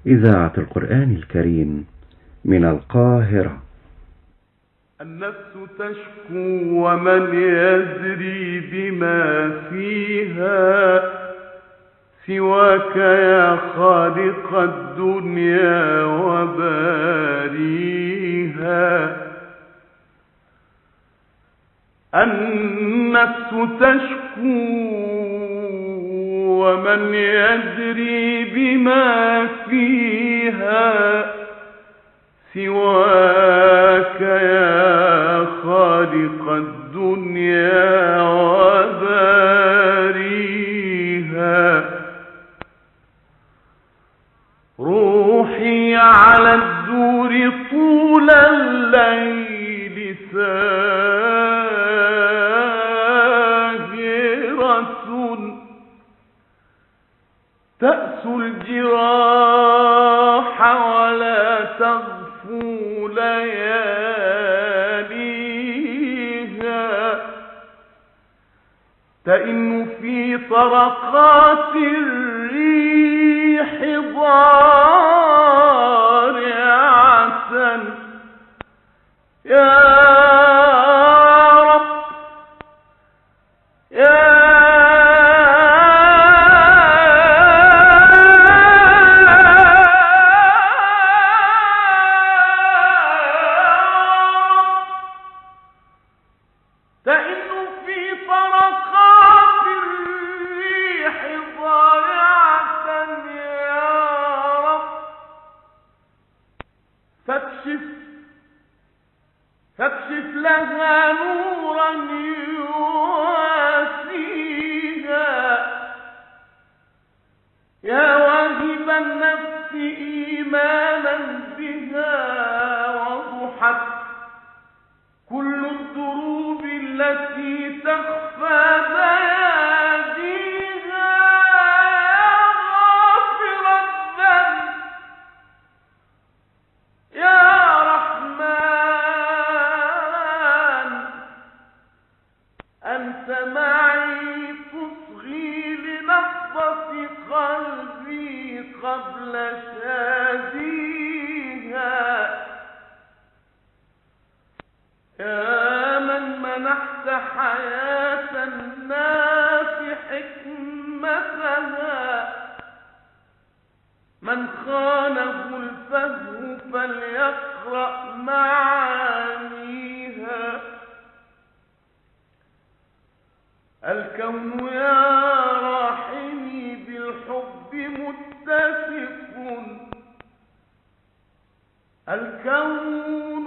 إذاعة القرآن الكريم من القاهرة. النفس تشكو ومن يدري بما فيها سواك يا خالق الدنيا وباريها. النفس تشكو ومن يدري بما فيها سواك يا خالق الدنيا وباريها. روحي على الدور طول الليل ساهرة تأسو الجراح ولا تغفو لياليها. تئن في طرقات الريح ضارعة يا رب يا فاكشف لها نورا يواسيها. يا واهب النفس إيمانا بها وضحت كل الدروب التي تخفى بياديها. غافر الذنب يا أنت معي تصغي لنبضة قلبي قبل شاديها. يا من منحت حياة الناس حكمتها. من خانه الفهم فليقرأ معانيها. الكون يا راحمي بالحب متسق. الكون